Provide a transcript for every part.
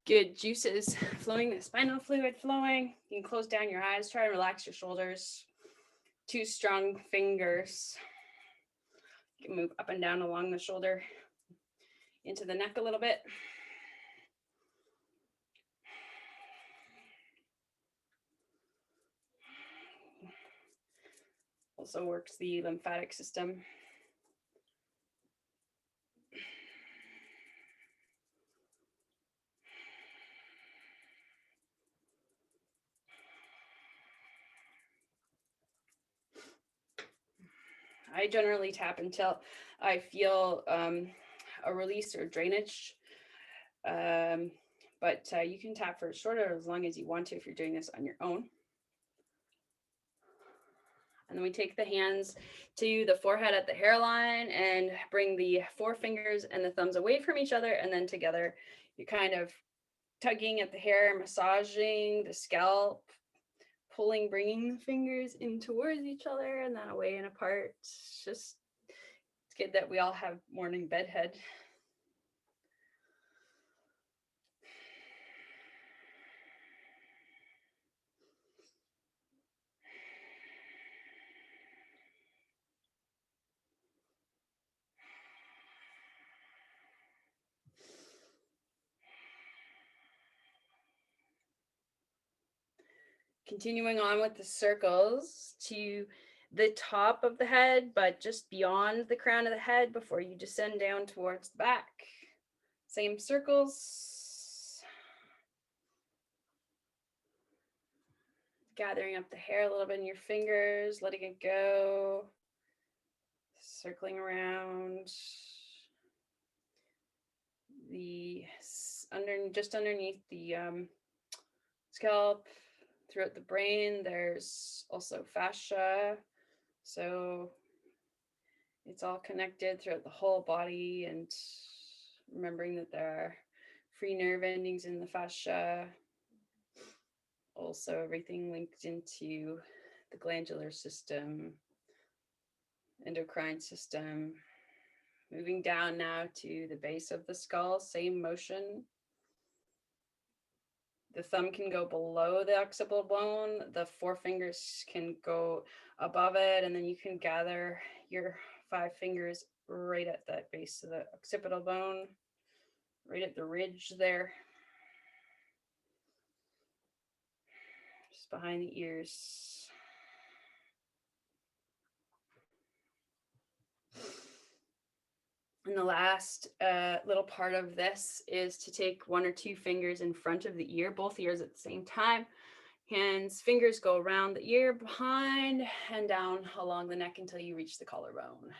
good juices flowing, the spinal fluid flowing. You can close down your eyes, try and relax your shoulders. Two strong fingers. You can move up and down along the shoulder into the neck a little bit. Also works the lymphatic system. I generally tap until I feel a release or drainage. But you can tap for shorter as long as you want to if you're doing this on your own. And then we take the hands to the forehead at the hairline and bring the forefingers and the thumbs away from each other, and then together. You're kind of tugging at the hair, massaging the scalp, pulling, bringing the fingers in towards each other and then away and apart. It's good that we all have morning bedhead. Continuing on with the circles to the top of the head, but just beyond the crown of the head before you descend down towards the back. Same circles. Gathering up the hair a little bit in your fingers, letting it go. Circling around just underneath the scalp. Throughout the brain, there's also fascia. So it's all connected throughout the whole body, and remembering that there are free nerve endings in the fascia. Also, everything linked into the glandular system, endocrine system. Moving down now to the base of the skull, same motion. The thumb can go below the occipital bone. The forefingers can go above it. And then you can gather your 5 fingers right at that base of the occipital bone, right at the ridge there. Just behind the ears. And the last little part of this is to take 1 or 2 fingers in front of the ear, both ears at the same time. Fingers go around the ear, behind, and down along the neck until you reach the collarbone.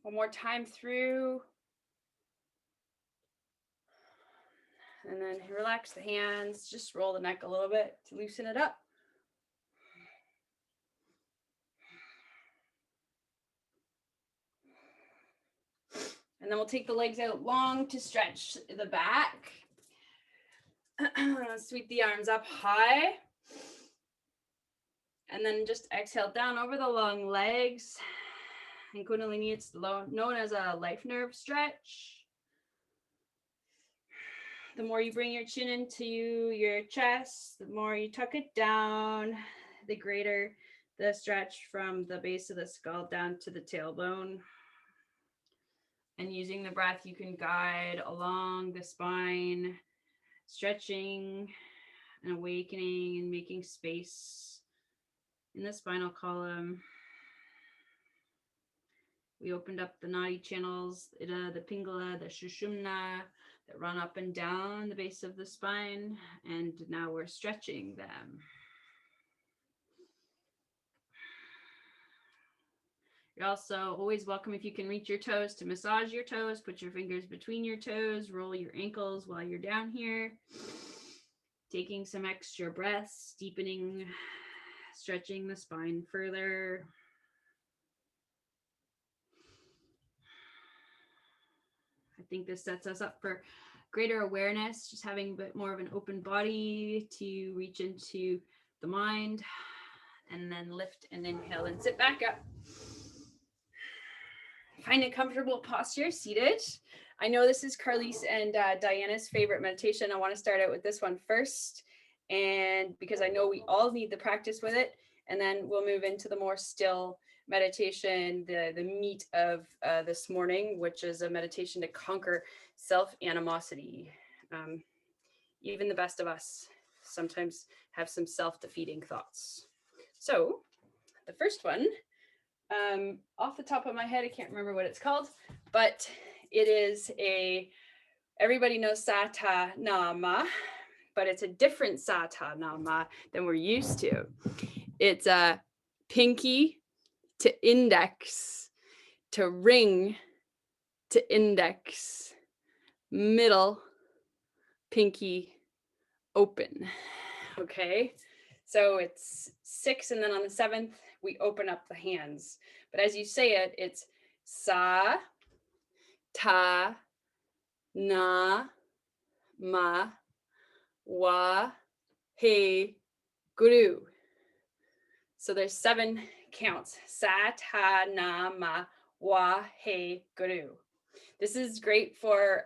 One more time through. And then relax the hands, just roll the neck a little bit to loosen it up. And then we'll take the legs out long to stretch the back. Sweep the arms up high. And then just exhale down over the long legs. And Kundalini, it's known as a life nerve stretch. The more you bring your chin into your chest, the more you tuck it down, the greater the stretch from the base of the skull down to the tailbone. And using the breath, you can guide along the spine, stretching and awakening and making space in the spinal column. We opened up the nadi channels, the pingala, the shushumna, that run up and down the base of the spine, and now we're stretching them. You're also always welcome if you can reach your toes to massage your toes, put your fingers between your toes, roll your ankles while you're down here. Taking some extra breaths, deepening, stretching the spine further. I think this sets us up for greater awareness, just having a bit more of an open body to reach into the mind, and then lift and inhale and sit back up. Find a comfortable posture, seated. I know this is Carlise and Diana's favorite meditation. I want to start out with this one first, and because I know we all need the practice with it, and then we'll move into the more still meditation, the meat of this morning, which is a meditation to conquer self-animosity. Even the best of us sometimes have some self-defeating thoughts. So the first one, off the top of my head, I can't remember what it's called, but it is everybody knows Sata Nama, but it's a different Sata Nama than we're used to. It's a pinky to index to ring to index, middle, pinky, open. Okay, so it's 6, and then on the 7th, we open up the hands. But as you say it, it's sa, ta, na, ma, wa, he, guru. So there's 7 counts. Sa, ta, na, ma, wa, he, guru. This is great for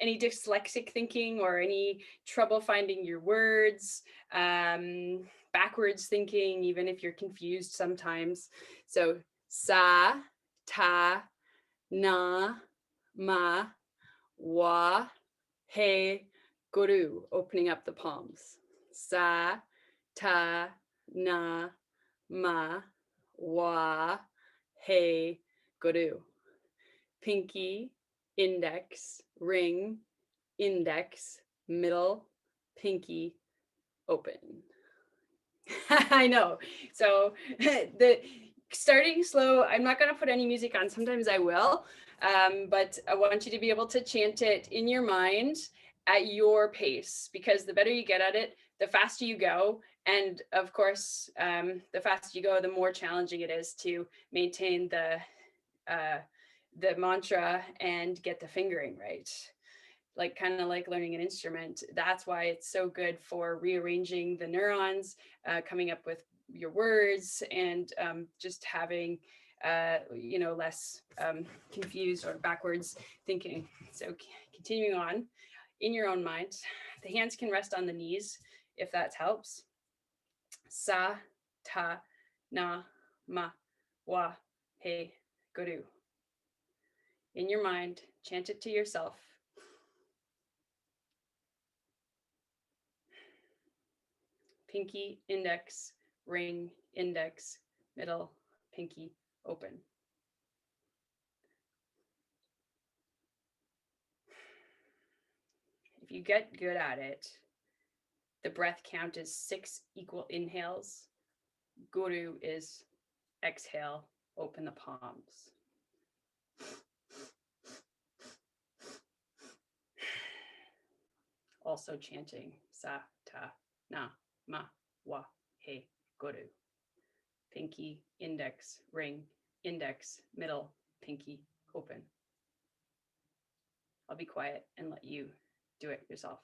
any dyslexic thinking or any trouble finding your words, backwards thinking, even if you're confused sometimes. So sa, ta, na, ma, wa, he, guru, opening up the palms. Sa, ta, na, ma, wa, he, guru. Pinky, index, ring, index, middle, pinky, open. I know. So the starting slow, I'm not going to put any music on. Sometimes I will, but I want you to be able to chant it in your mind at your pace, because the better you get at it, the faster you go. And of course, the faster you go, the more challenging it is to maintain the mantra and get the fingering right. Like kind of like learning an instrument. That's why it's so good for rearranging the neurons, coming up with your words, and just having less confused or backwards thinking. So continuing on in your own mind, the hands can rest on the knees if that helps. Sa, ta, na, ma, wa, he, guru. In your mind, chant it to yourself. Pinky, index, ring, index, middle, pinky, open. If you get good at it, the breath count is 6 equal inhales. Guru is exhale, open the palms. Also chanting sa, ta, na, ma, wa, he, guru. Pinky, index, ring, index, middle, pinky, open. I'll be quiet and let you do it yourself.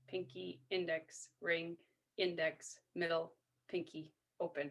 Pinky, index, ring, index, middle, pinky, open.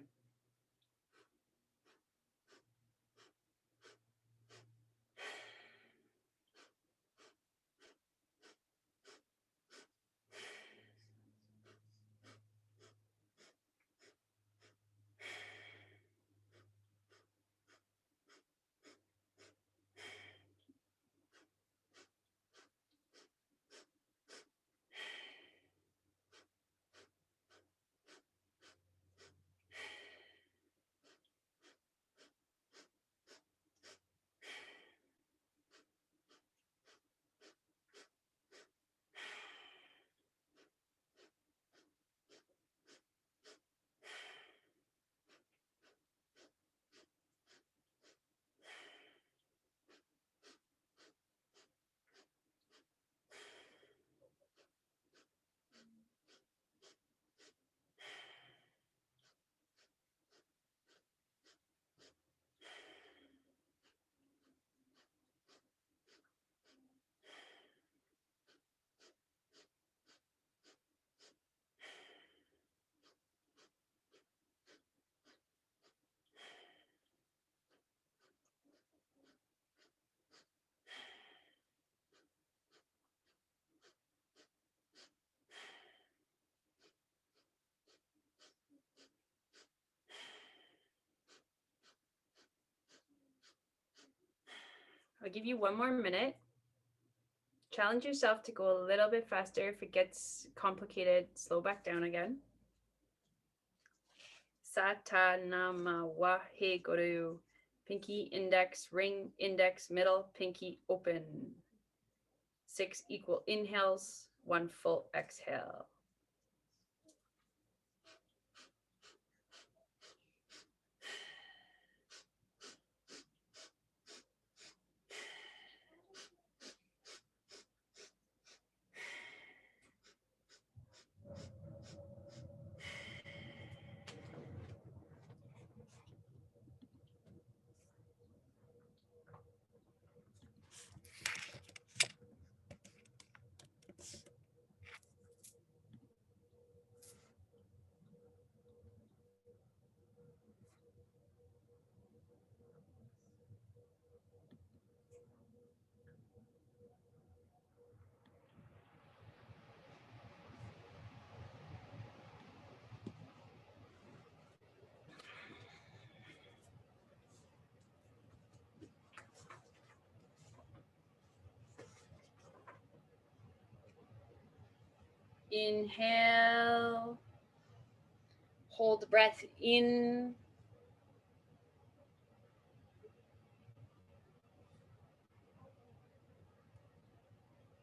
I'll give you 1 more minute. Challenge yourself to go a little bit faster. If it gets complicated, slow back down again. Satanama Wahe Guru. Pinky, index, ring, index, middle, pinky, open. 6 equal inhales, 1 full exhale. Inhale, hold the breath in,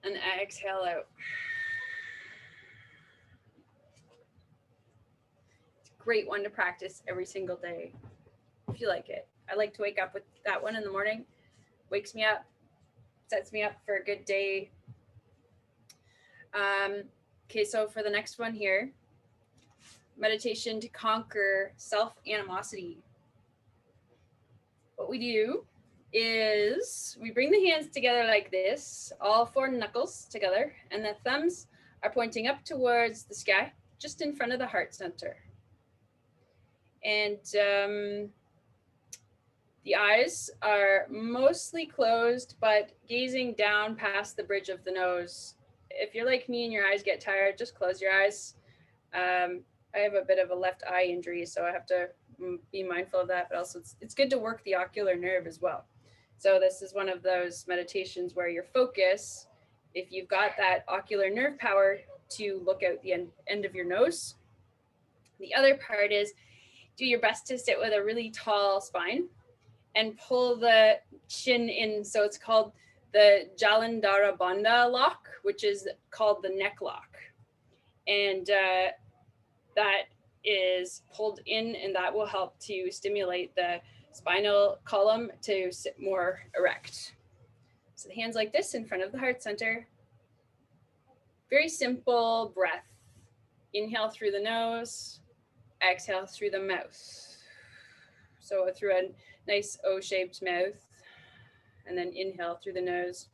and exhale out. It's a great one to practice every single day if you like it. I like to wake up with that one in the morning. Wakes me up, sets me up for a good day. Okay, so for the next one here, meditation to conquer self-animosity. What we do is we bring the hands together like this, all 4 knuckles together, and the thumbs are pointing up towards the sky, just in front of the heart center. And the eyes are mostly closed, but gazing down past the bridge of the nose. If you're like me and your eyes get tired, just close your eyes. I have a bit of a left eye injury, so I have to be mindful of that, but also it's good to work the ocular nerve as well. So this is one of those meditations where your focus, if you've got that ocular nerve power to look out the end of your nose. The other part is do your best to sit with a really tall spine and pull the chin in. So it's called the Jalandhara Bandha lock, which is called the neck lock. And that is pulled in, and that will help to stimulate the spinal column to sit more erect. So the hands like this in front of the heart center. Very simple breath. Inhale through the nose, exhale through the mouth. So through a nice O-shaped mouth, and then inhale through the nose.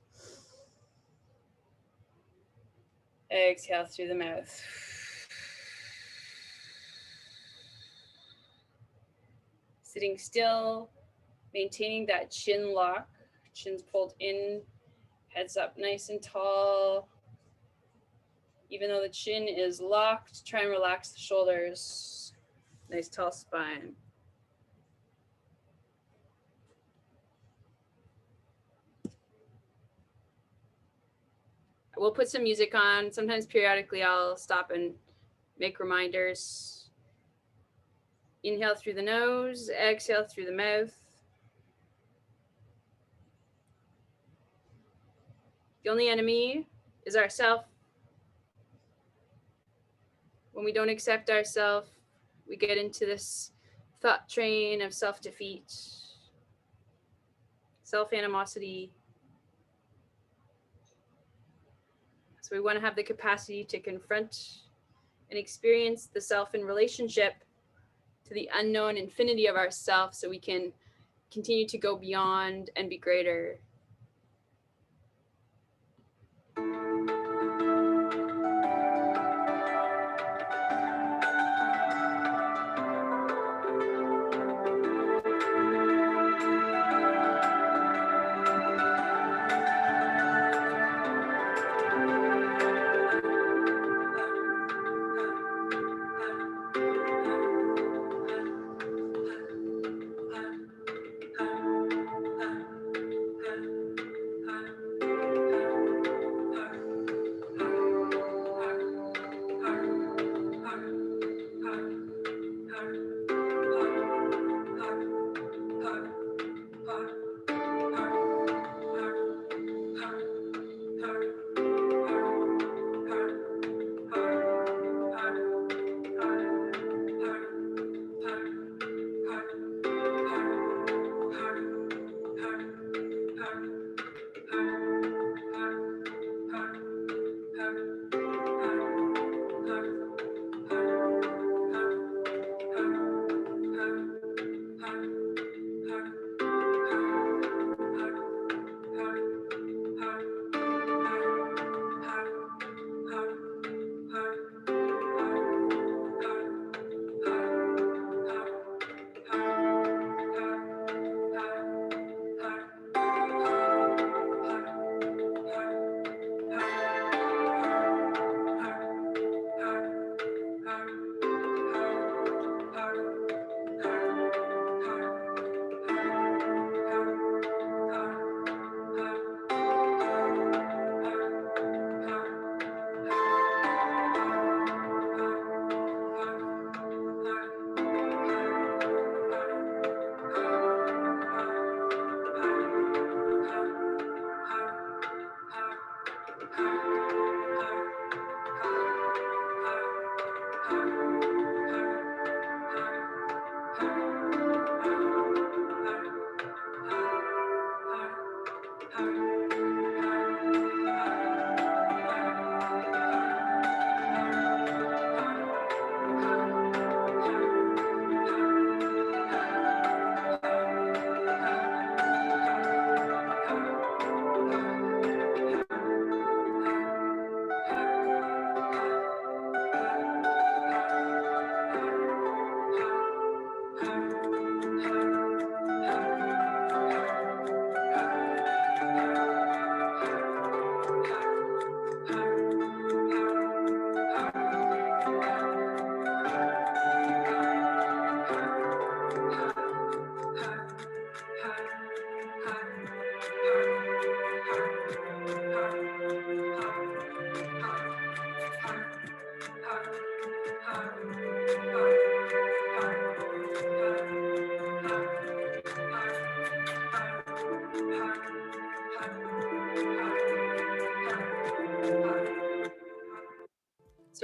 Exhale through the mouth. Sitting still, maintaining that chin lock. Chin's pulled in, heads up nice and tall. Even though the chin is locked, try and relax the shoulders. Nice tall spine. We'll put some music on. Sometimes periodically I'll stop and make reminders. Inhale through the nose, exhale through the mouth. The only enemy is ourself. When we don't accept ourselves, we get into this thought train of self-defeat, self-animosity. So we want to have the capacity to confront and experience the self in relationship to the unknown infinity of ourself, so we can continue to go beyond and be greater.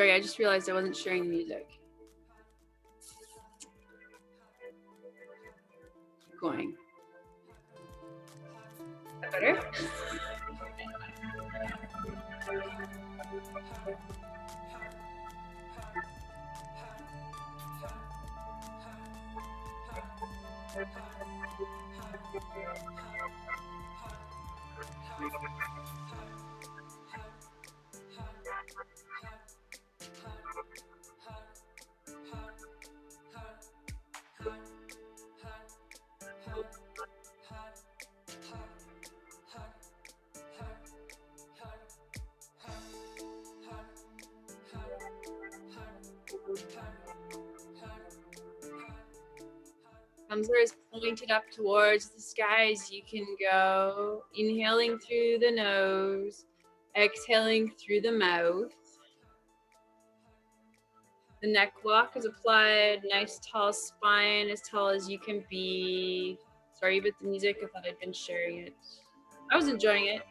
Sorry, I just realized I wasn't sharing the music. Keep going. Is that better? Thumbs are pointed up towards the skies. You can go inhaling through the nose, exhaling through the mouth. The neck block is applied. Nice tall spine, as tall as you can be. Sorry about the music. I thought I'd been sharing it. I was enjoying it.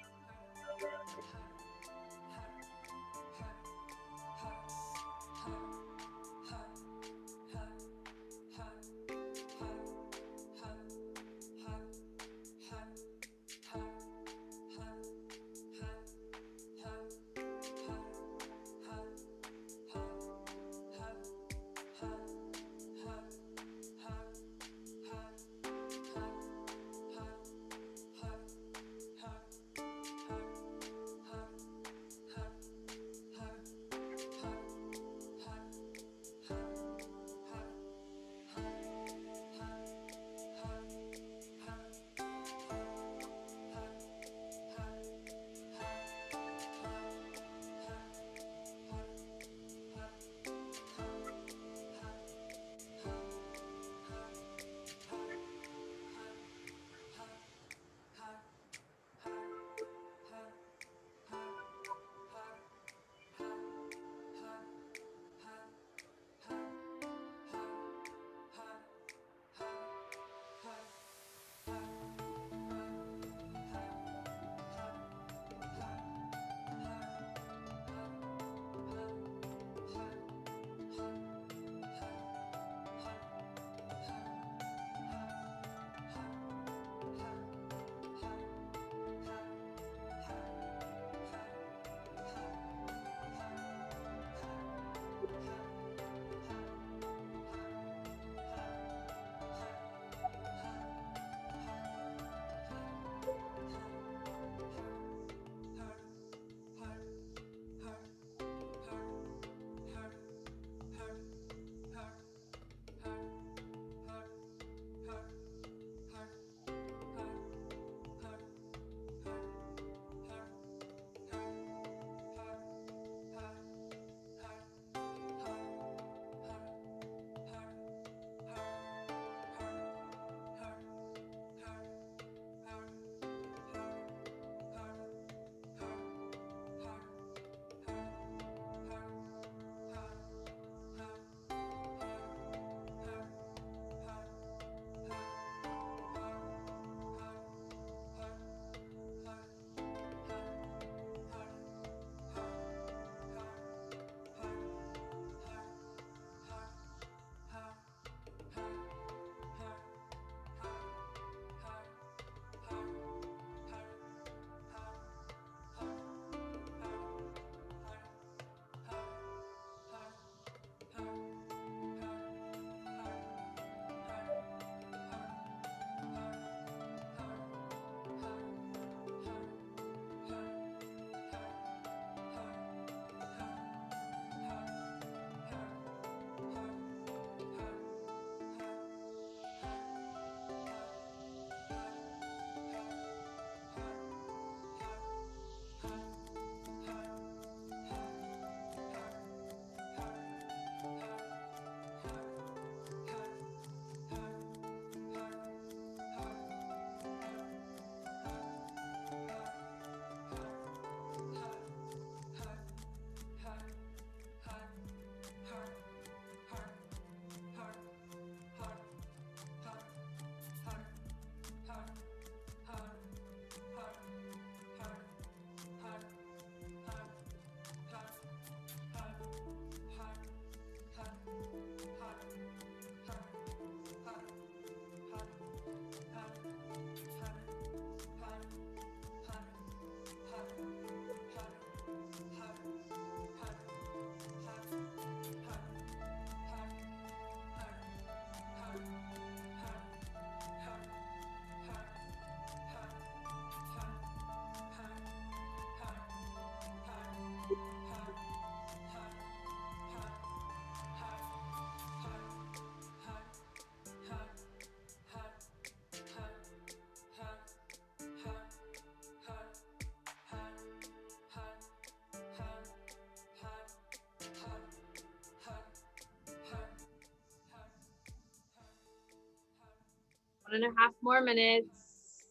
1.5 more minutes.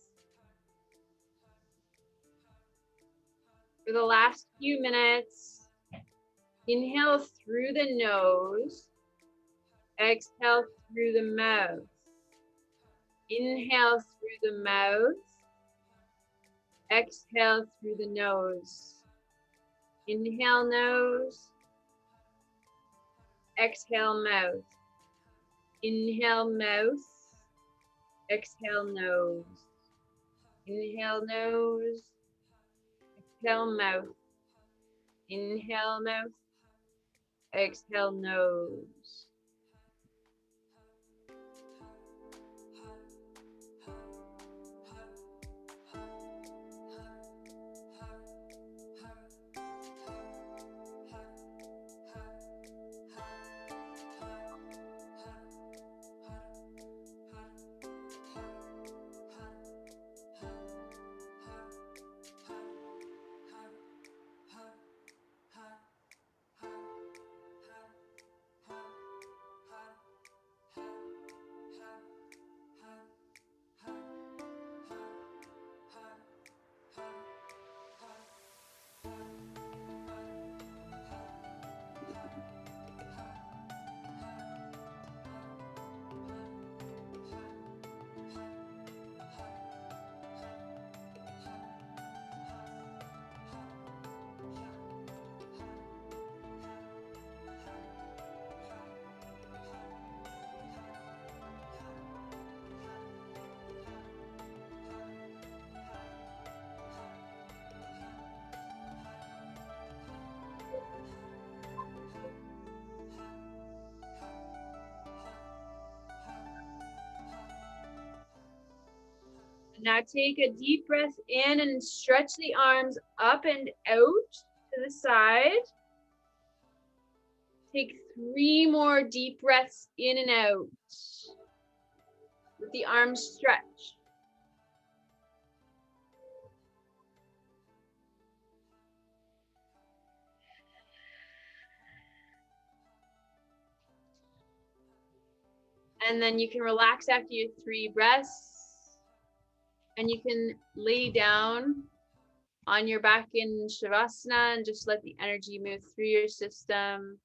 For the last few minutes, inhale through the nose, exhale through the mouth. Inhale through the mouth, exhale through the nose. Inhale nose, exhale mouth. Inhale mouth, exhale nose. Inhale nose, exhale mouth. Inhale mouth, exhale nose. Now take a deep breath in and stretch the arms up and out to the side. Take 3 more deep breaths in and out with the arms stretched. And then you can relax after your 3 breaths. And you can lay down on your back in Shavasana and just let the energy move through your system.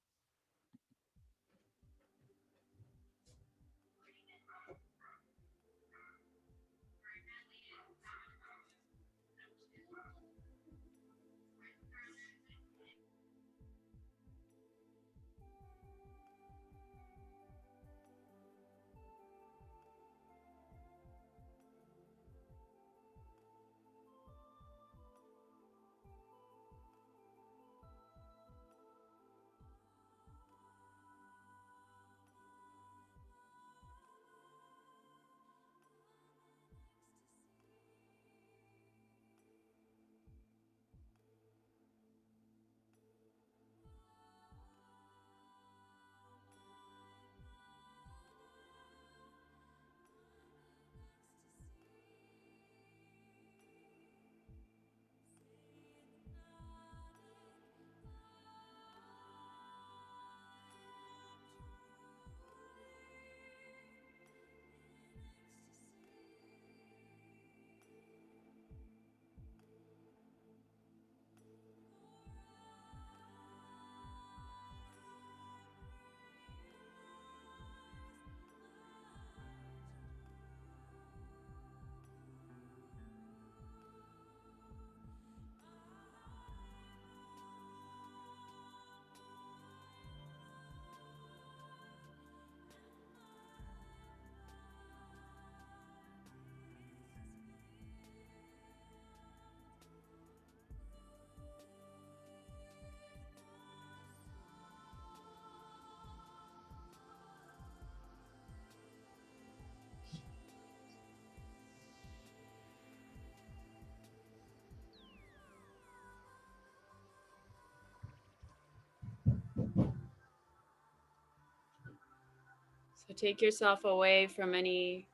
So take yourself away from any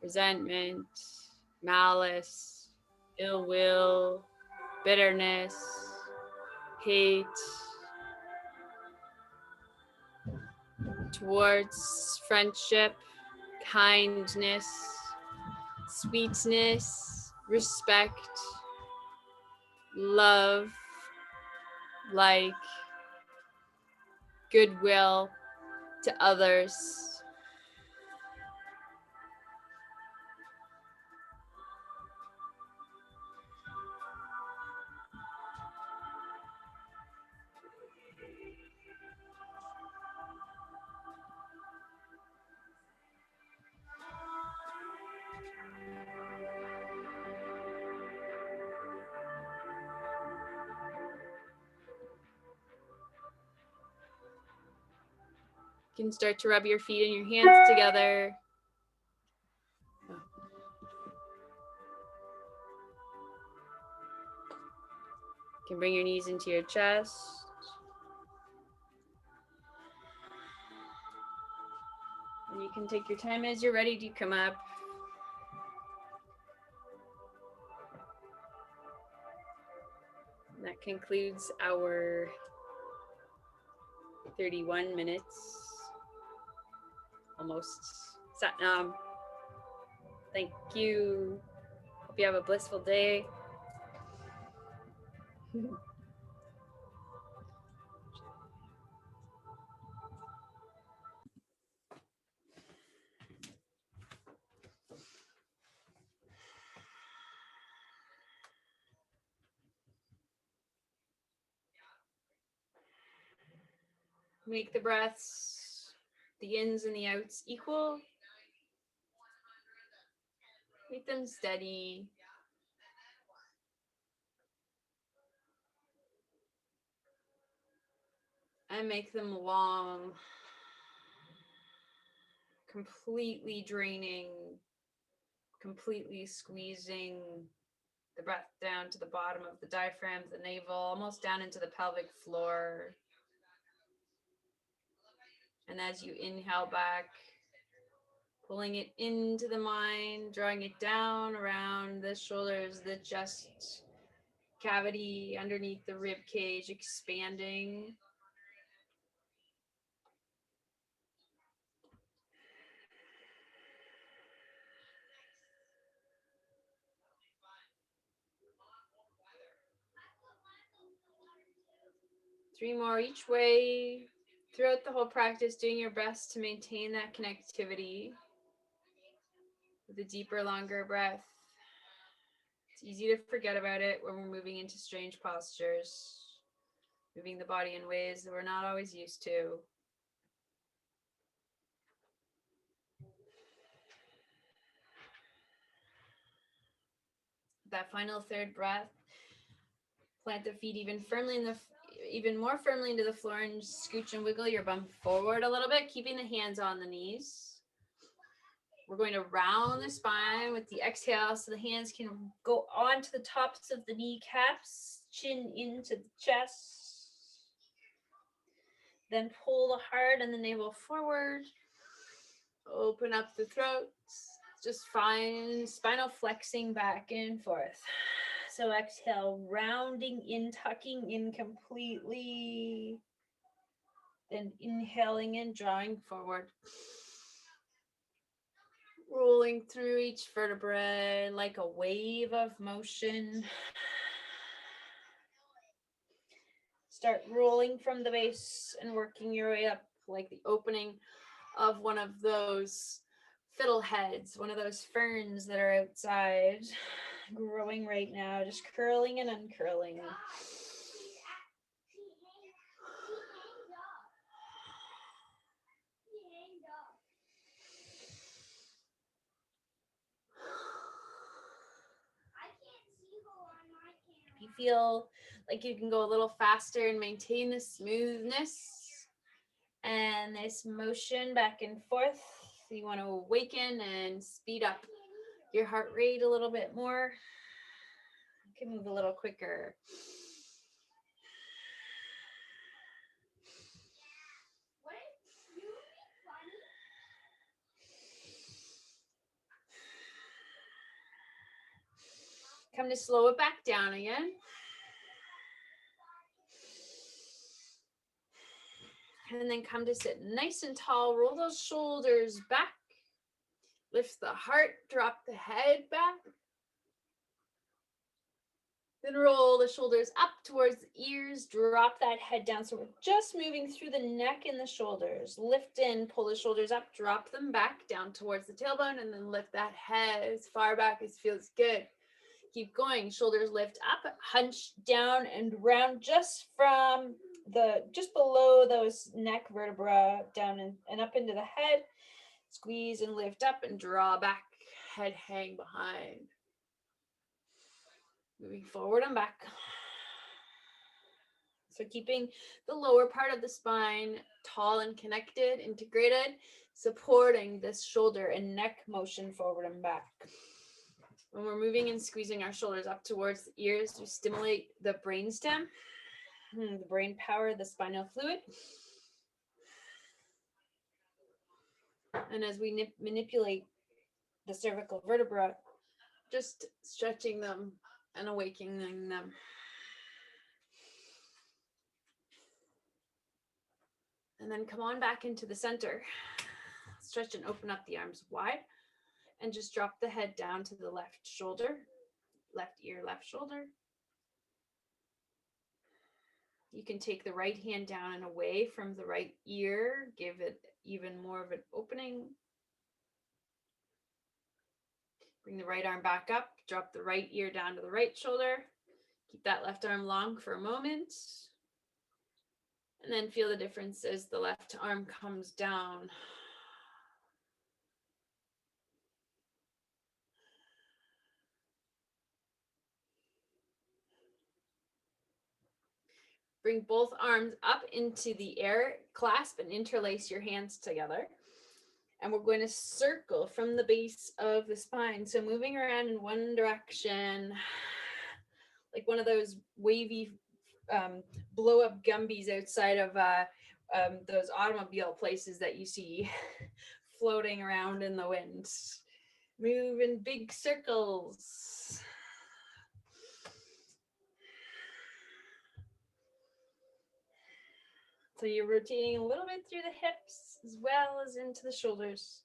resentment, malice, ill will, bitterness, hate towards friendship, kindness, sweetness, respect, love, like, goodwill to others. You can start to rub your feet and your hands together. You can bring your knees into your chest. And you can take your time as you're ready to come up. And that concludes our 31 minutes. Almost. Satnam. Thank you. Hope you have a blissful day. Make the breaths, the ins and the outs equal. Make them steady. And make them long, completely draining, completely squeezing the breath down to the bottom of the diaphragm, the navel, almost down into the pelvic floor. And as you inhale back, pulling it into the mind, drawing it down around the shoulders, the chest cavity underneath the rib cage, expanding. Three more each way. Throughout the whole practice, doing your best to maintain that connectivity with a deeper, longer breath. It's easy to forget about it when we're moving into strange postures, moving the body in ways that we're not always used to. That final third breath, plant the feet even more firmly into the floor and scooch and wiggle your bum forward a little bit, keeping the hands on the knees. We're going to round the spine with the exhale so the hands can go onto the tops of the kneecaps, chin into the chest. Then pull the heart and the navel forward. Open up the throat. Just find spinal flexing back and forth. So exhale, rounding in, tucking in completely. Then inhaling and drawing forward. Rolling through each vertebrae like a wave of motion. Start rolling from the base and working your way up like the opening of one of those fiddleheads, one of those ferns that are outside growing right now, just curling and uncurling. If you feel like you can go a little faster and maintain the smoothness and this motion back and forth, you want to awaken and speed up your heart rate a little bit more. You can move a little quicker. Come to slow it back down again. And then come to sit nice and tall. Roll those shoulders back. Lift the heart, drop the head back. Then roll the shoulders up towards the ears, drop that head down. So we're just moving through the neck and the shoulders. Lift in, pull the shoulders up, drop them back down towards the tailbone, and then lift that head as far back as feels good. Keep going, shoulders lift up, hunch down and round just from just below those neck vertebra down and up into the head. Squeeze and lift up and draw back, head hang behind. Moving forward and back. So keeping the lower part of the spine tall and connected, integrated, supporting this shoulder and neck motion forward and back. When we're moving and squeezing our shoulders up towards the ears, we stimulate the brainstem, the brain power, the spinal fluid. And as we manipulate the cervical vertebra, just stretching them and awakening them. And then come on back into the center. Stretch and open up the arms wide. And just drop the head down to the left shoulder, left ear, left shoulder. You can take the right hand down and away from the right ear. Give it even more of an opening. Bring the right arm back up. Drop the right ear down to the right shoulder. Keep that left arm long for a moment. And then feel the difference as the left arm comes down. Bring both arms up into the air, clasp and interlace your hands together. And we're going to circle from the base of the spine. So moving around in one direction, like one of those wavy blow up Gumbies outside of those automobile places that you see floating around in the wind. Move in big circles. So you're rotating a little bit through the hips as well as into the shoulders.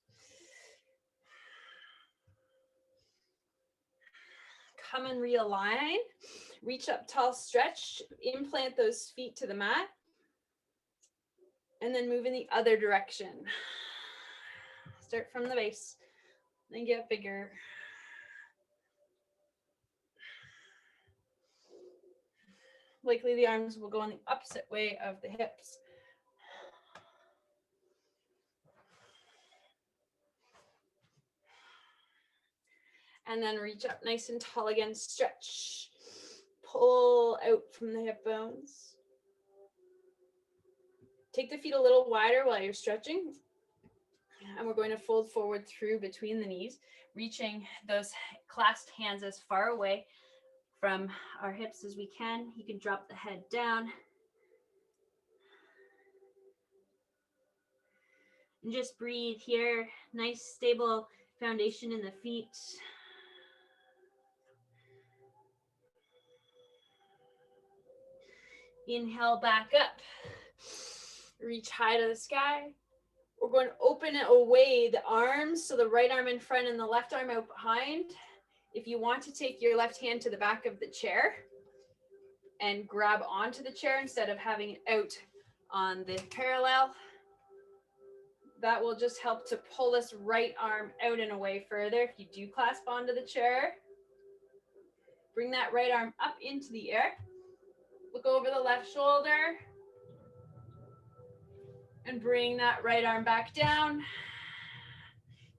Come and realign. Reach up tall, stretch. Implant those feet to the mat. And then move in the other direction. Start from the base. Then get bigger. Likely the arms will go on the opposite way of the hips. And then reach up nice and tall again, stretch. Pull out from the hip bones. Take the feet a little wider while you're stretching. And we're going to fold forward through between the knees, reaching those clasped hands as far away from our hips as we can. You can drop the head down. And just breathe here. Nice, stable foundation in the feet. Inhale back up. Reach high to the sky. We're going to open away the arms. So the right arm in front and the left arm out behind. If you want to take your left hand to the back of the chair and grab onto the chair instead of having it out on the parallel, that will just help to pull this right arm out and away further. If you do clasp onto the chair, bring that right arm up into the air. Look over the left shoulder and bring that right arm back down.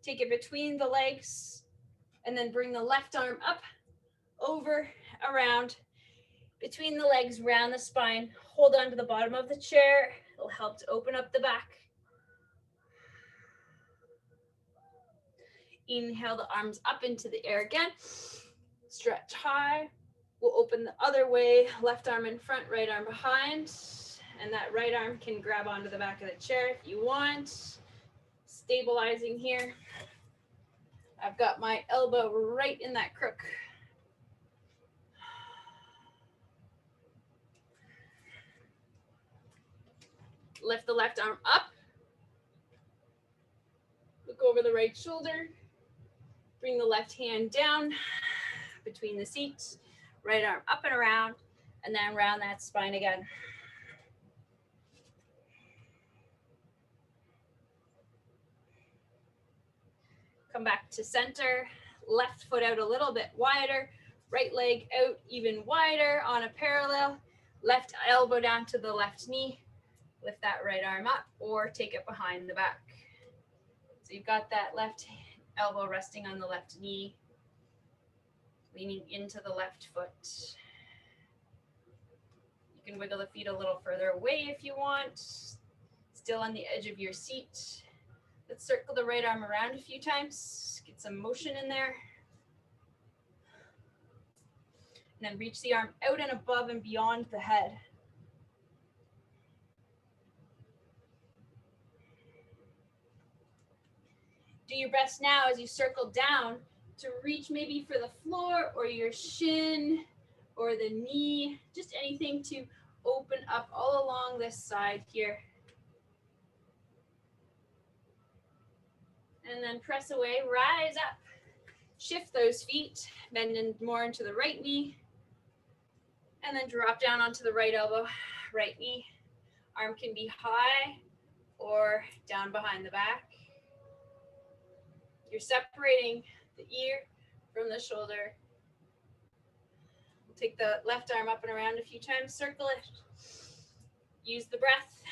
Take it between the legs and then bring the left arm up, over, around, between the legs, round the spine. Hold on to the bottom of the chair. It'll help to open up the back. Inhale the arms up into the air again. Stretch high. We'll open the other way, left arm in front, right arm behind. And that right arm can grab onto the back of the chair if you want. Stabilizing here. I've got my elbow right in that crook. Lift the left arm up. Look over the right shoulder. Bring the left hand down between the seat, right arm up and around, and then round that spine again. Come back to center, left foot out a little bit wider, right leg out even wider on a parallel, left elbow down to the left knee, lift that right arm up or take it behind the back. So you've got that left elbow resting on the left knee, leaning into the left foot. You can wiggle the feet a little further away if you want, still on the edge of your seat. Let's circle the right arm around a few times, get some motion in there. And then reach the arm out and above and beyond the head. Do your best now as you circle down to reach maybe for the floor or your shin or the knee, just anything to open up all along this side here. And then press away, rise up, shift those feet, bend in more into the right knee, and then drop down onto the right elbow, right knee. Arm can be high or down behind the back. You're separating the ear from the shoulder. We'll take the left arm up and around a few times, circle it. Use the breath,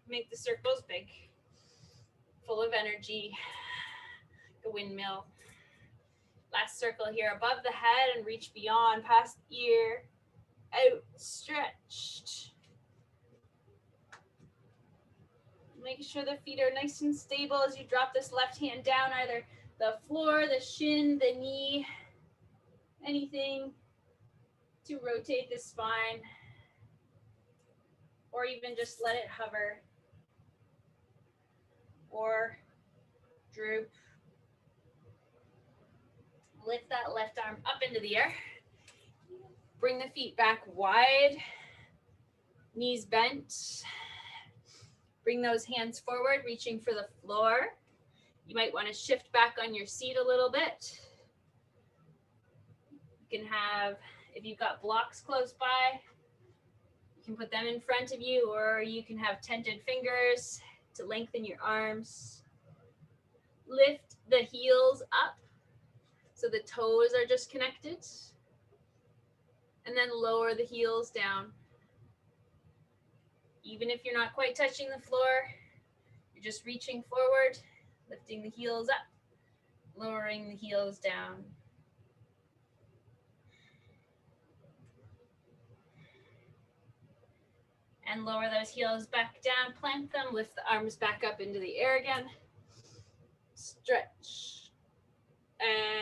make the circles big, full of energy, the windmill. Last circle here above the head and reach beyond, past the ear, out, stretched. Make sure the feet are nice and stable as you drop this left hand down, either the floor, the shin, the knee, anything to rotate the spine, or even just let it hover or droop. Lift that left arm up into the air. Bring the feet back wide, knees bent. Bring those hands forward, reaching for the floor. You might want to shift back on your seat a little bit. You can have, if you've got blocks close by, you can put them in front of you, or you can have tented fingers to lengthen your arms. Lift the heels up so the toes are just connected. And then lower the heels down. Even if you're not quite touching the floor, you're just reaching forward, lifting the heels up, lowering the heels down. And lower those heels back down, plant them, lift the arms back up into the air again. Stretch.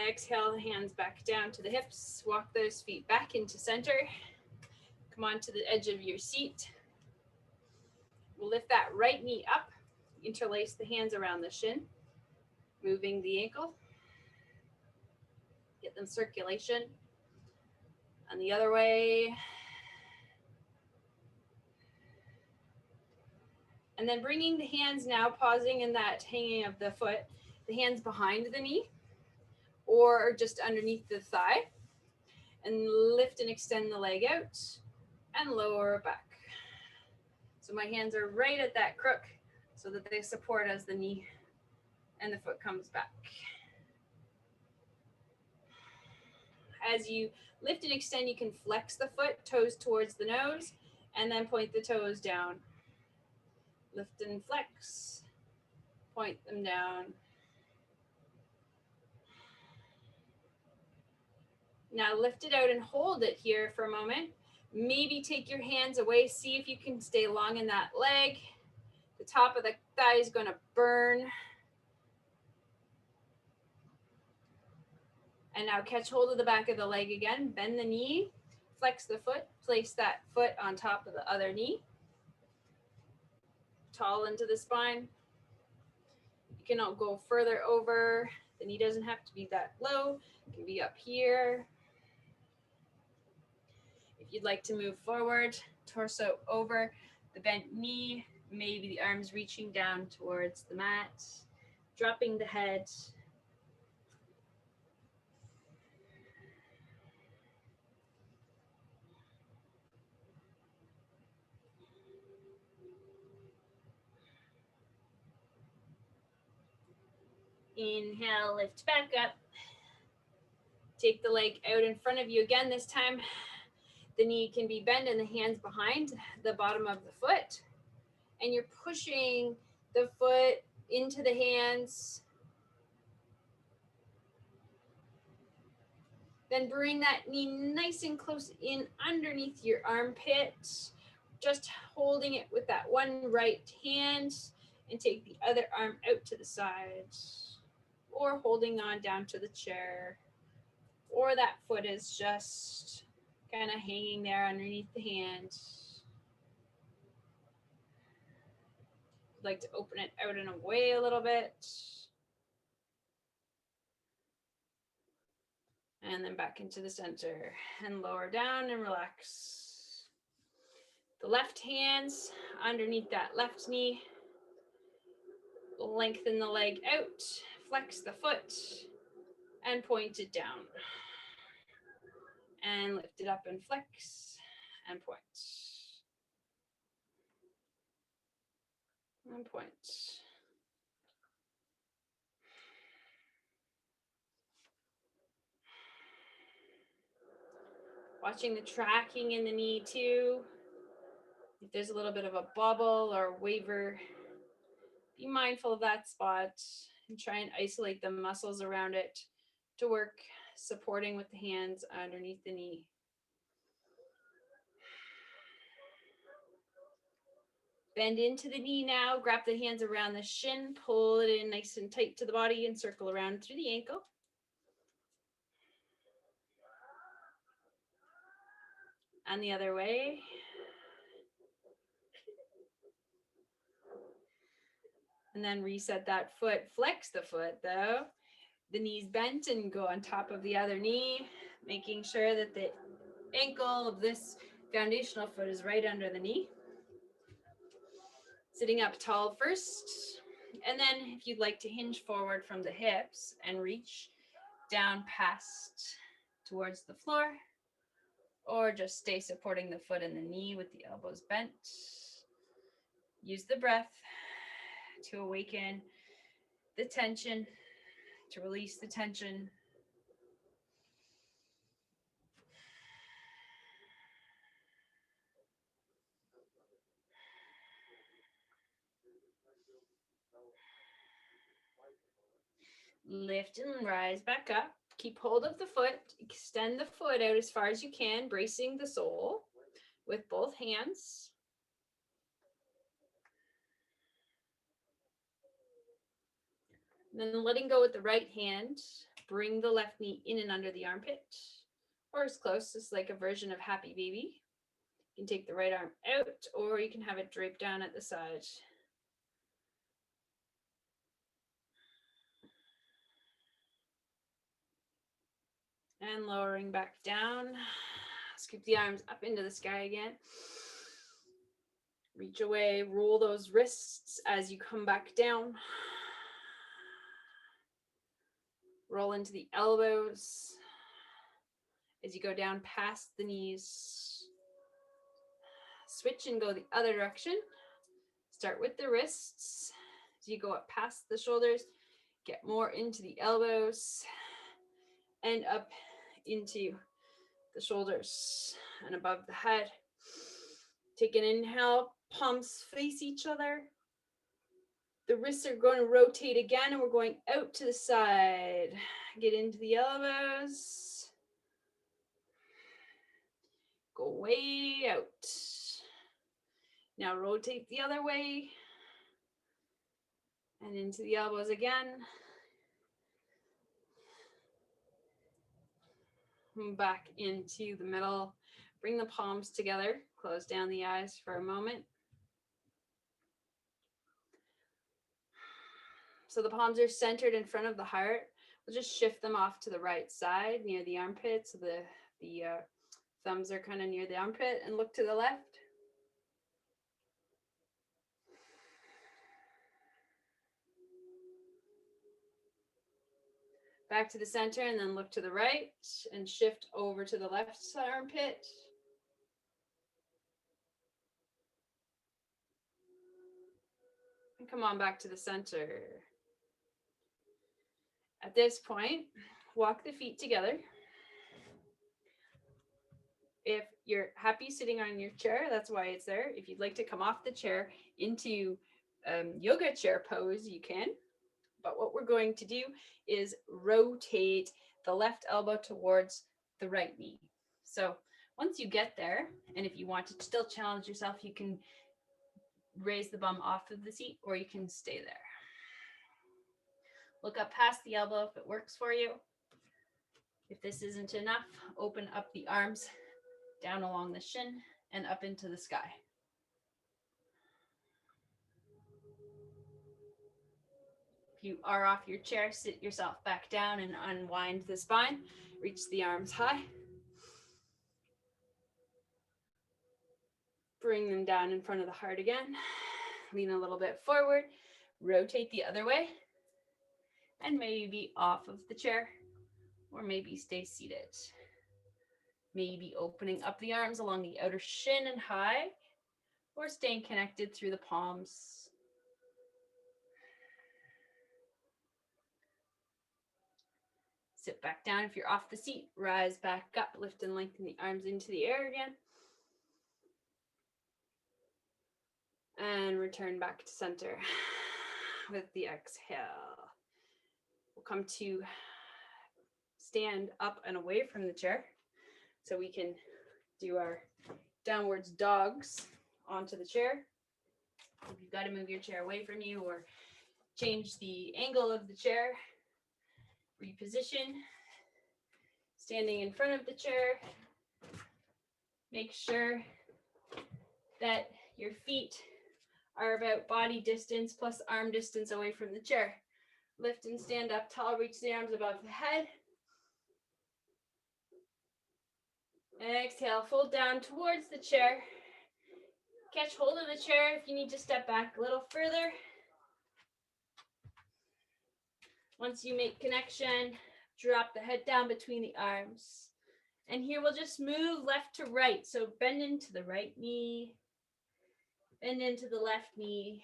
Exhale, the hands back down to the hips. Walk those feet back into center. Come on to the edge of your seat. We'll lift that right knee up, interlace the hands around the shin, moving the ankle. Get them circulation. And the other way. And then bringing the hands now, pausing in that hanging of the foot, the hands behind the knee or just underneath the thigh. And lift and extend the leg out and lower back. So my hands are right at that crook so that they support as the knee and the foot comes back. As you lift and extend, you can flex the foot, toes towards the nose, and then point the toes down. Lift and flex, point them down. Now lift it out and hold it here for a moment. Maybe take your hands away. See if you can stay long in that leg. The top of the thigh is going to burn. And now catch hold of the back of the leg again. Bend the knee. Flex the foot. Place that foot on top of the other knee. Tall into the spine. You can go further over. The knee doesn't have to be that low. It can be up here. If you'd like to move forward, torso over the bent knee, maybe the arms reaching down towards the mat, dropping the head. Inhale, lift back up. Take the leg out in front of you again. This time, the knee can be bent and the hands behind the bottom of the foot. And you're pushing the foot into the hands. Then bring that knee nice and close in underneath your armpit. Just holding it with that one right hand, and take the other arm out to the side, or holding on down to the chair, or that foot is just kind of hanging there underneath the hand. I'd like to open it out and away a little bit. And then back into the center and lower down and relax. The left hands underneath that left knee. Lengthen the leg out, flex the foot, and point it down. And lift it up and flex, and point. And point. Watching the tracking in the knee too. If there's a little bit of a bobble or waver, be mindful of that spot and try and isolate the muscles around it to work supporting with the hands underneath the knee. Bend into the knee now, grab the hands around the shin, pull it in nice and tight to the body and circle around through the ankle. And the other way. And then reset that foot, flex the foot though. The knee's bent and go on top of the other knee, making sure that the ankle of this foundational foot is right under the knee. Sitting up tall first. And then if you'd like to hinge forward from the hips and reach down past towards the floor, or just stay supporting the foot and the knee with the elbows bent. Use the breath to awaken the tension, to release the tension. Lift and rise back up. Keep hold of the foot. Extend the foot out as far as you can, bracing the sole with both hands. And then letting go with the right hand, bring the left knee in and under the armpit, or as close as like a version of happy baby. You can take the right arm out, or you can have it draped down at the side. And lowering back down. Scoop the arms up into the sky again. Reach away, roll those wrists as you come back down. Roll into the elbows as you go down past the knees. Switch and go the other direction. Start with the wrists. As you go up past the shoulders, get more into the elbows and up into the shoulders and above the head. Take an inhale, palms face each other. The wrists are going to rotate again, and we're going out to the side. Get into the elbows. Go way out. Now rotate the other way. And into the elbows again. Back into the middle. Bring the palms together. Close down the eyes for a moment. So the palms are centered in front of the heart. We'll just shift them off to the right side near the armpit. So the thumbs are kind of near the armpit, and look to the left. Back to the center, and then look to the right and shift over to the left armpit. And come on back to the center. At this point, walk the feet together. If you're happy sitting on your chair, that's why it's there. If you'd like to come off the chair into yoga chair pose, you can. But what we're going to do is rotate the left elbow towards the right knee. So once you get there, and if you want to still challenge yourself, you can raise the bum off of the seat or you can stay there. Look up past the elbow if it works for you. If this isn't enough, open up the arms down along the shin and up into the sky. If you are off your chair, sit yourself back down and unwind the spine. Reach the arms high. Bring them down in front of the heart again. Lean a little bit forward. Rotate the other way. And maybe off of the chair, or maybe stay seated. Maybe opening up the arms along the outer shin and high, or staying connected through the palms. Sit back down if you're off the seat. Rise back up, lift and lengthen the arms into the air again. And return back to center with the exhale. We'll come to stand up and away from the chair so we can do our downwards dogs onto the chair. If you've got to move your chair away from you or change the angle of the chair, reposition, standing in front of the chair. Make sure that your feet are about body distance plus arm distance away from the chair. Lift and stand up tall, reach the arms above the head. Exhale, fold down towards the chair. Catch hold of the chair if you need to step back a little further. Once you make connection, drop the head down between the arms. And here we'll just move left to right. So bend into the right knee, bend into the left knee,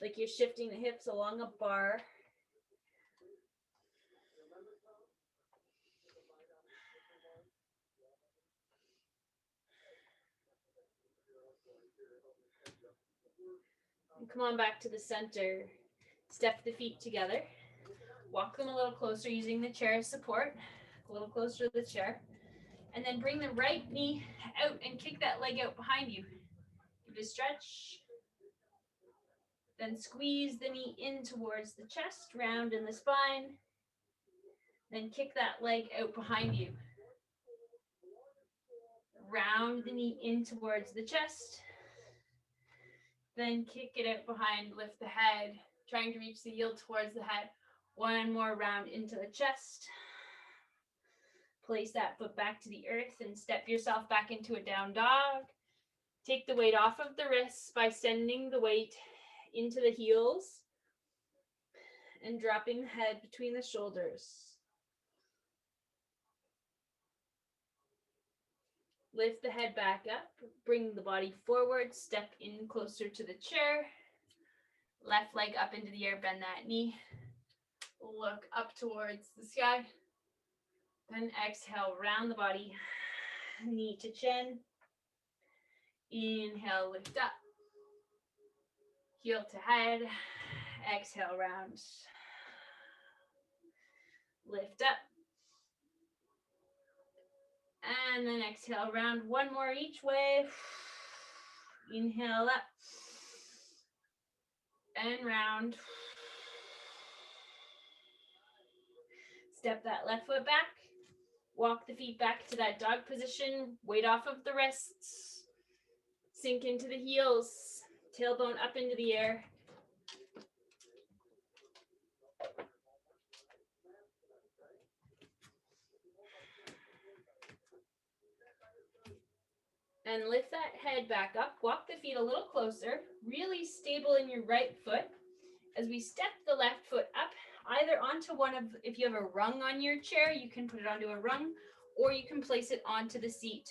like you're shifting the hips along a bar. And come on back to the center. Step the feet together. Walk them a little closer using the chair as support. A little closer to the chair. And then bring the right knee out and kick that leg out behind you. Give it a stretch. Then squeeze the knee in towards the chest, round in the spine. Then kick that leg out behind you. Round the knee in towards the chest. Then kick it out behind, lift the head, trying to reach the heel towards the head. One more round into the chest. Place that foot back to the earth and step yourself back into a down dog. Take the weight off of the wrists by sending the weight into the heels and dropping the head between the shoulders. Lift the head back up, bring the body forward, step in closer to the chair. Left leg up into the air, bend that knee. Look up towards the sky. Then exhale, round the body, knee to chin. Inhale, lift up. Heel to head. Exhale, round. Lift up. And then exhale, round. One more each way. Inhale up. And round. Step that left foot back. Walk the feet back to that dog position. Weight off of the wrists. Sink into the heels. Tailbone up into the air. And lift that head back up. Walk the feet a little closer. Really stable in your right foot. As we step the left foot up, either onto one of, if you have a rung on your chair, you can put it onto a rung, or you can place it onto the seat.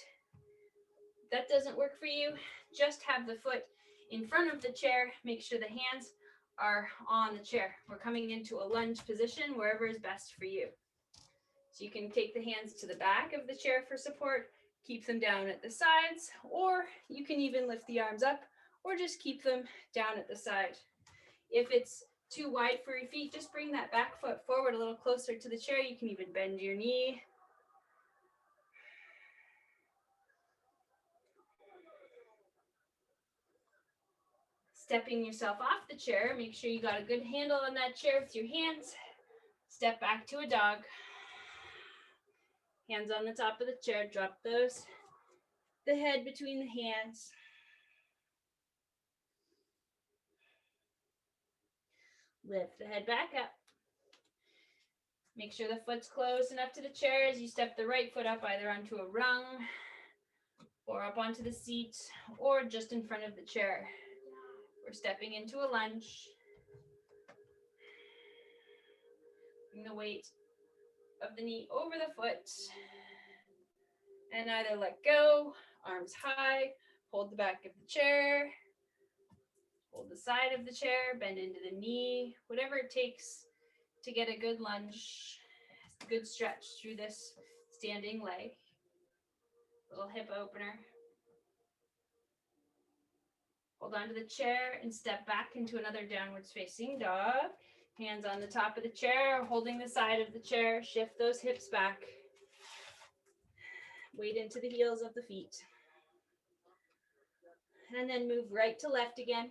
If that doesn't work for you, just have the foot in front of the chair. Make sure the hands are on the chair. We're coming into a lunge position wherever is best for you. So you can take the hands to the back of the chair for support, keep them down at the sides, or you can even lift the arms up or just keep them down at the side. If it's too wide for your feet, just bring that back foot forward a little closer to the chair. You can even bend your knee. Stepping yourself off the chair, make sure you got a good handle on that chair with your hands. Step back to a dog. Hands on the top of the chair, drop those, the head between the hands. Lift the head back up. Make sure the foot's close enough to the chair as you step the right foot up either onto a rung or up onto the seat or just in front of the chair. We're stepping into a lunge. Bring the weight of the knee over the foot and either let go, arms high, hold the back of the chair, hold the side of the chair, bend into the knee, whatever it takes to get a good lunge, good stretch through this standing leg. Little hip opener. Hold on to the chair and step back into another downwards facing dog. Hands on the top of the chair, holding the side of the chair. Shift those hips back. Weight into the heels of the feet. And then move right to left again.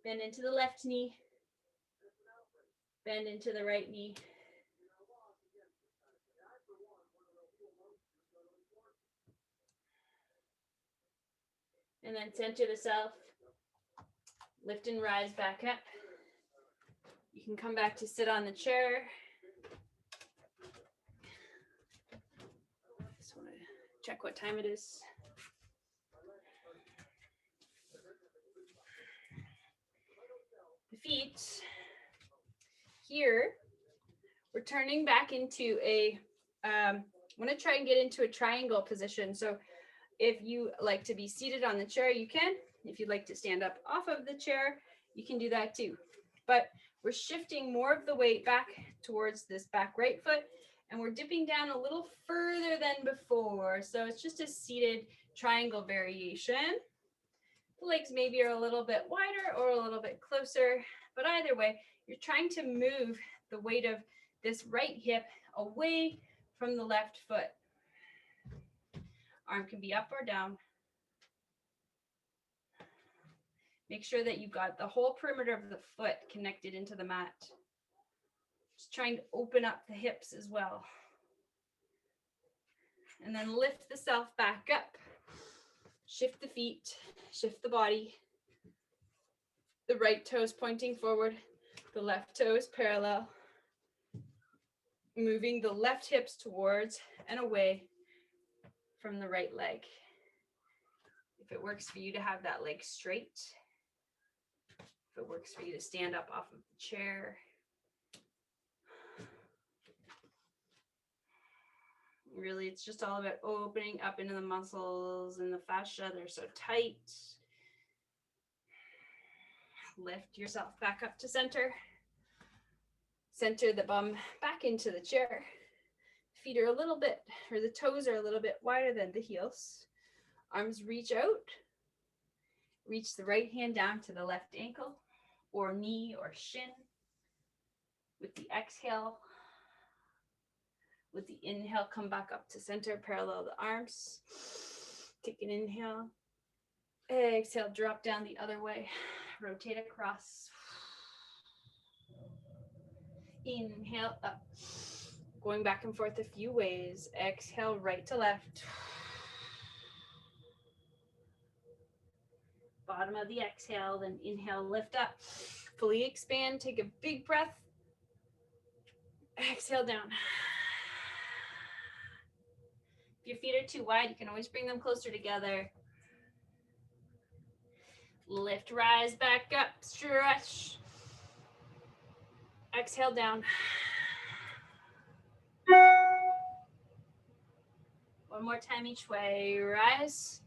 Bend into the left knee. Bend into the right knee. And then center the self. Lift and rise back up. You can come back to sit on the chair. Just want to check what time it is. The feet here, we're turning back into a, I want to try and get into a triangle position. So if you like to be seated on the chair, you can. If you'd like to stand up off of the chair, you can do that too. But we're shifting more of the weight back towards this back right foot, and we're dipping down a little further than before. So it's just a seated triangle variation. The legs maybe are a little bit wider or a little bit closer, but either way, you're trying to move the weight of this right hip away from the left foot. Arm can be up or down. Make sure that you've got the whole perimeter of the foot connected into the mat. Just trying to open up the hips as well. And then lift the self back up. Shift the feet, shift the body. The right toes pointing forward, the left toes parallel. Moving the left hips towards and away from the right leg. If it works for you to have that leg straight, if it works for you to stand up off of the chair. Really, it's just all about opening up into the muscles and the fascia. They're so tight. Lift yourself back up to center. Center the bum back into the chair. Feet are a little bit, or the toes are a little bit wider than the heels. Arms reach out. Reach the right hand down to the left ankle or knee or shin. With the exhale, with the inhale, come back up to center, parallel the arms. Take an inhale. Exhale, drop down the other way. Rotate across. Inhale up. Going back and forth a few ways. Exhale, right to left. Bottom of the exhale, then inhale, lift up. Fully expand, take a big breath. Exhale down. If your feet are too wide, you can always bring them closer together. Lift, rise back up, stretch. Exhale down. One more time each way. Rise.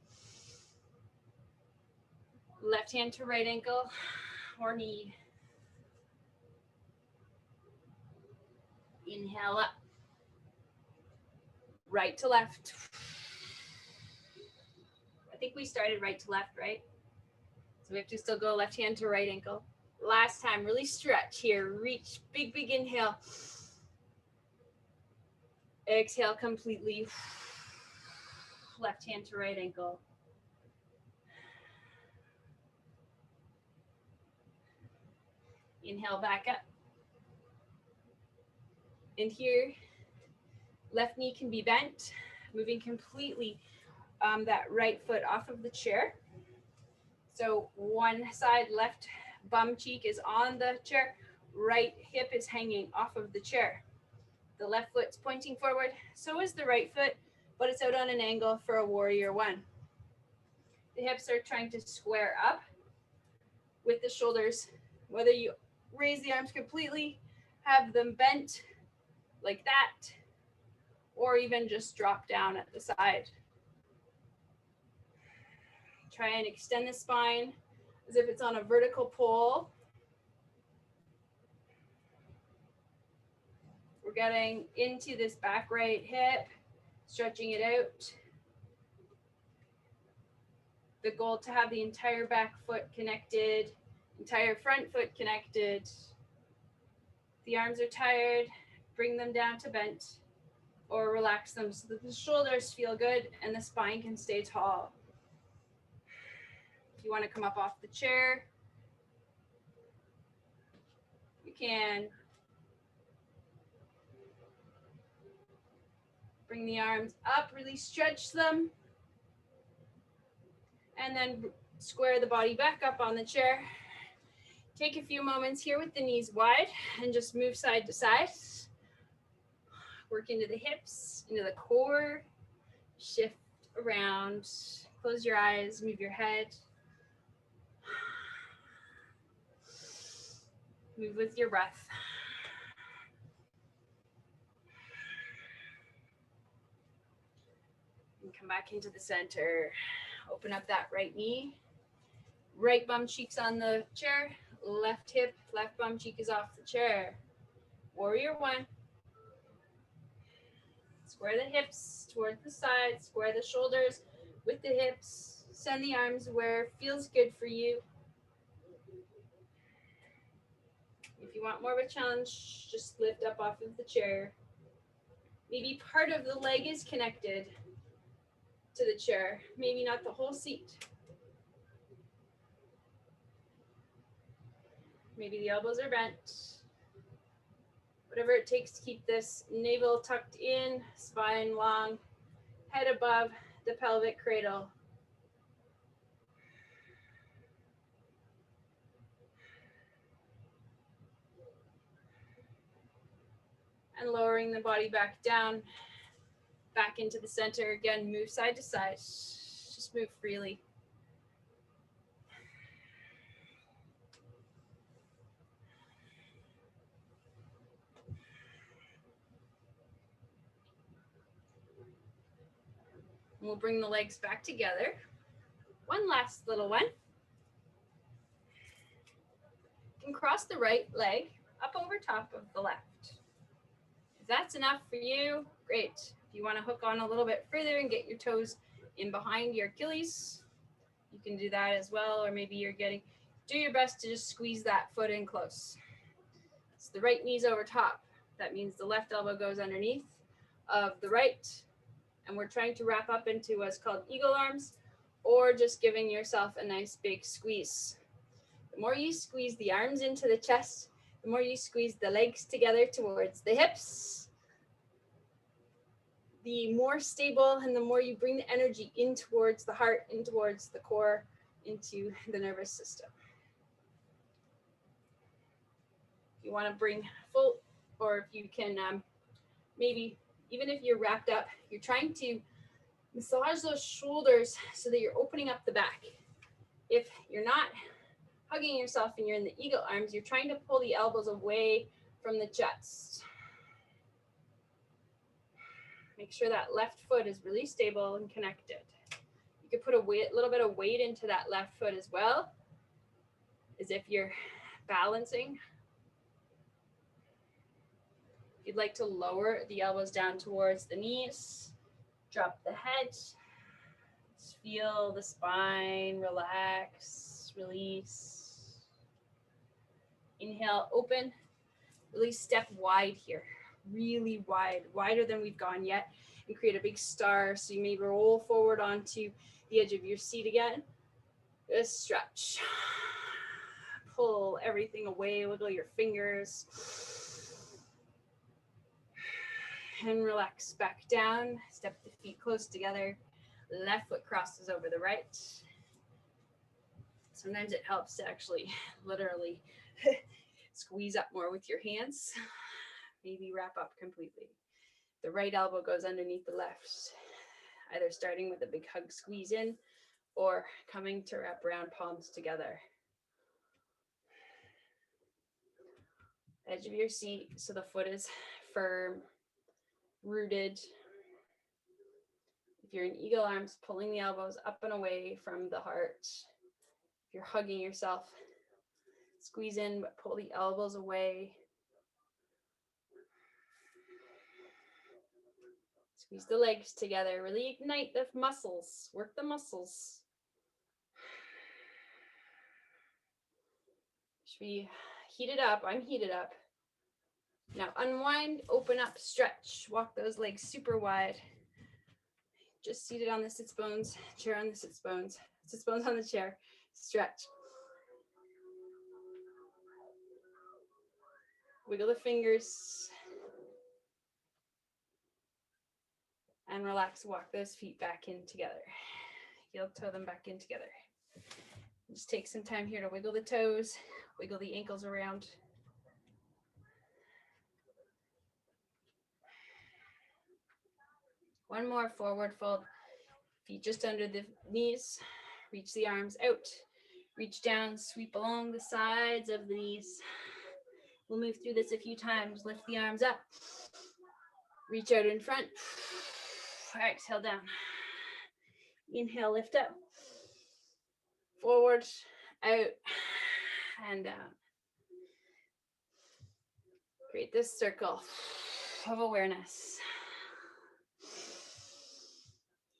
Left hand to right ankle or knee. Inhale up. Right to left. I think we started right to left, right? So we have to still go left hand to right ankle. Last time, really stretch here. Reach, big, big inhale. Exhale completely. Left hand to right ankle. Inhale back up. And here, left knee can be bent, moving completely that right foot off of the chair. So one side left bum cheek is on the chair, right hip is hanging off of the chair. The left foot's pointing forward, so is the right foot, but it's out on an angle for a warrior one. The hips are trying to square up with the shoulders, whether you raise the arms completely, have them bent like that, or even just drop down at the side. Try and extend the spine as if it's on a vertical pole. We're getting into this back right hip, stretching it out. The goal to have the entire back foot connected, entire front foot connected. If the arms are tired, bring them down to bent or relax them so that the shoulders feel good and the spine can stay tall. If you want to come up off the chair, you can. Bring the arms up, really stretch them. And then square the body back up on the chair. Take a few moments here with the knees wide and just move side to side. Work into the hips, into the core. Shift around. Close your eyes, move your head. Move with your breath. And come back into the center. Open up that right knee. Right bum cheek's on the chair. Left hip, left bum cheek is off the chair. Warrior one. Square the hips towards the side. Square the shoulders with the hips. Send the arms where it feels good for you. If you want more of a challenge, just lift up off of the chair. Maybe part of the leg is connected to the chair. Maybe not the whole seat. Maybe the elbows are bent. Whatever it takes to keep this navel tucked in, spine long, head above the pelvic cradle. And lowering the body back down, back into the center. Again, move side to side. Just move freely. We'll bring the legs back together. One last little one. You can cross the right leg up over top of the left. If that's enough for you, great. If you want to hook on a little bit further and get your toes in behind your Achilles, you can do that as well. Or maybe do your best to just squeeze that foot in close. So the right knee's over top. That means the left elbow goes underneath of the right. And we're trying to wrap up into what's called eagle arms, or just giving yourself a nice big squeeze. The more you squeeze the arms into the chest, the more you squeeze the legs together towards the hips, the more stable and the more you bring the energy in towards the heart, in towards the core, into the nervous system. If you want to bring full, or if you can maybe, even if you're wrapped up, you're trying to massage those shoulders so that you're opening up the back. If you're not hugging yourself and you're in the eagle arms, you're trying to pull the elbows away from the chest. Make sure that left foot is really stable and connected. You could put a little bit of weight into that left foot as well, as if you're balancing. you'd like to lower the elbows down towards the knees, drop the head. Just feel the spine relax, release. Inhale, open. Really step wide here, really wide, wider than we've gone yet, and create a big star. So you may roll forward onto the edge of your seat again. Just stretch. Pull everything away, wiggle your fingers. And relax back down. Step the feet close together. Left foot crosses over the right. Sometimes it helps to actually literally squeeze up more with your hands. Maybe wrap up completely. The right elbow goes underneath the left, either starting with a big hug squeeze in or coming to wrap around palms together. Edge of your seat so the foot is firm, rooted. If you're in eagle arms, pulling the elbows up and away from the heart. If you're hugging yourself, squeeze in, but pull the elbows away. Squeeze the legs together. Really ignite the muscles. Work the muscles. Should we heat it up? I'm heated up. Now unwind, open up, stretch. Walk those legs super wide. Just seated on the sits bones, chair on the sits bones on the chair. Stretch. Wiggle the fingers. And relax, walk those feet back in together. Heel toe them back in together. Just take some time here to wiggle the toes, wiggle the ankles around. One more, forward fold. Feet just under the knees. Reach the arms out. Reach down, sweep along the sides of the knees. We'll move through this a few times. Lift the arms up. Reach out in front. Exhale down. Inhale, lift up. Forward, out, and down. Create this circle of awareness.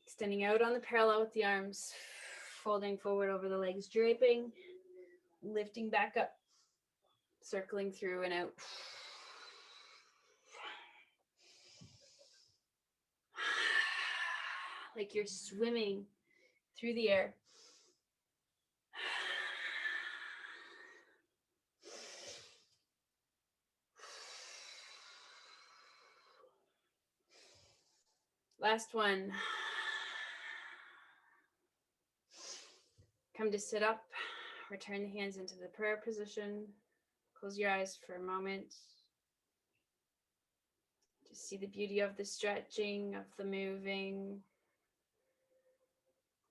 Extending out on the parallel with the arms, folding forward over the legs, draping, lifting back up, circling through and out. Like you're swimming through the air. Last one. Come to sit up. Return the hands into the prayer position. Close your eyes for a moment. Just see the beauty of the stretching, of the moving,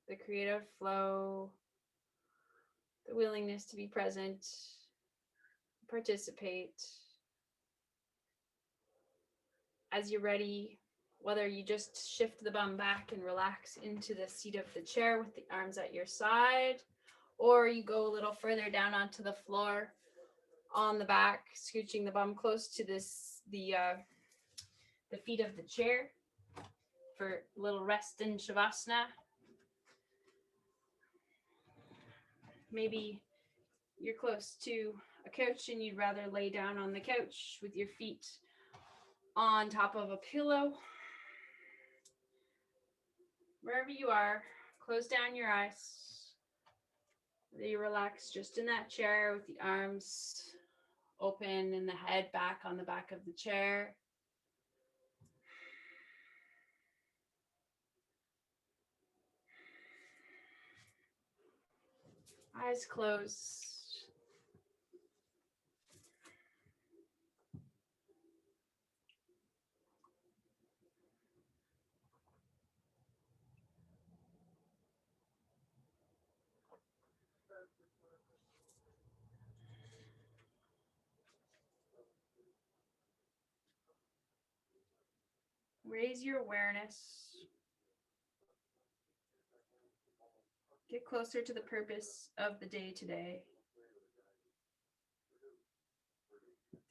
the creative flow, the willingness to be present, participate. As you're ready, whether you just shift the bum back and relax into the seat of the chair with the arms at your side, or you go a little further down onto the floor on the back, scooching the bum close to the feet of the chair for a little rest in Shavasana. Maybe you're close to a couch and you'd rather lay down on the couch with your feet on top of a pillow. Wherever you are, close down your eyes. Whether you relax just in that chair with the arms open and the head back on the back of the chair. Eyes closed. Raise your awareness. Get closer to the purpose of the day today.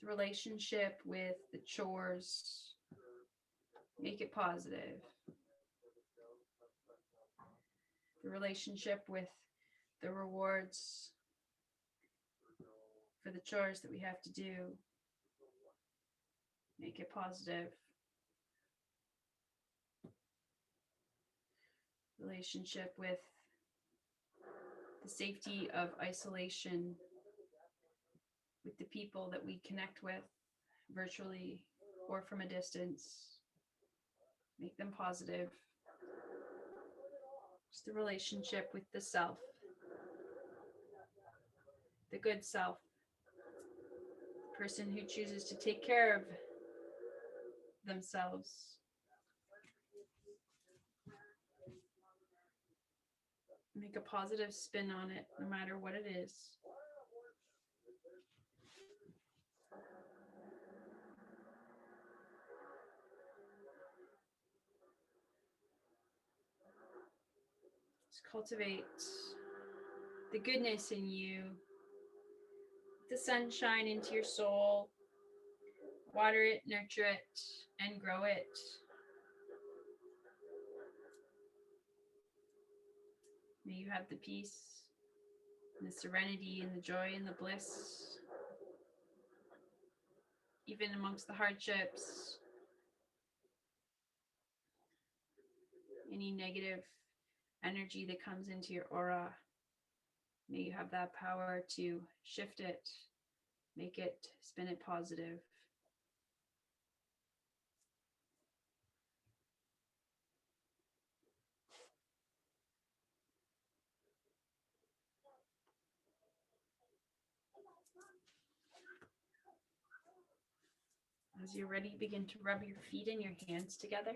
The relationship with the chores, make it positive. The relationship with the rewards for the chores that we have to do, make it positive. Relationship with the safety of isolation with the people that we connect with virtually or from a distance, make them positive. Just the relationship with the self, the good self, the person who chooses to take care of themselves. Make a positive spin on it, no matter what it is. Just cultivate the goodness in you, the sunshine into your soul. Water it, nurture it, and grow it. May you have the peace, and the serenity, and the joy, and the bliss, even amongst the hardships, any negative energy that comes into your aura. May you have that power to shift it, make it, spin it positive. As you're ready, begin to rub your feet and your hands together.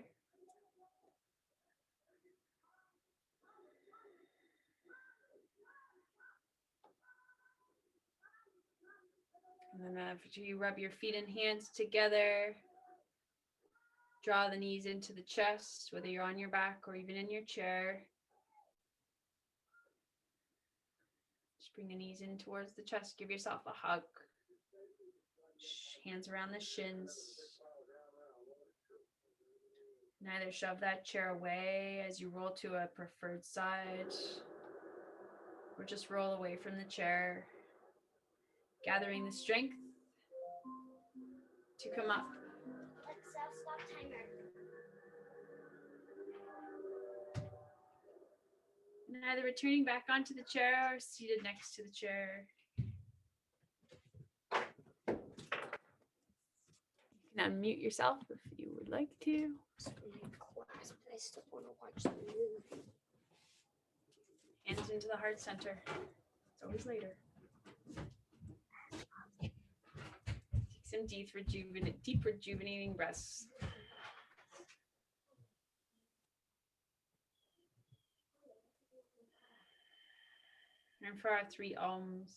And then after you rub your feet and hands together, draw the knees into the chest, whether you're on your back or even in your chair. Just bring the knees in towards the chest. Give yourself a hug. Hands around the shins. Neither shove that chair away as you roll to a preferred side, or just roll away from the chair, gathering the strength to come up. Alexa, stop timer. And either returning back onto the chair or seated next to the chair. You can unmute yourself if you would like to. Class, but I still want to watch the movie. Hands into the heart center. It's always later. Take some deep rejuvenating breaths. And for our 3 ohms.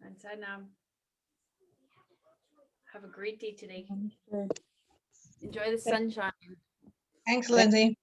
Inside now. Have a great day today. Enjoy the sunshine. Thanks, Lindsay.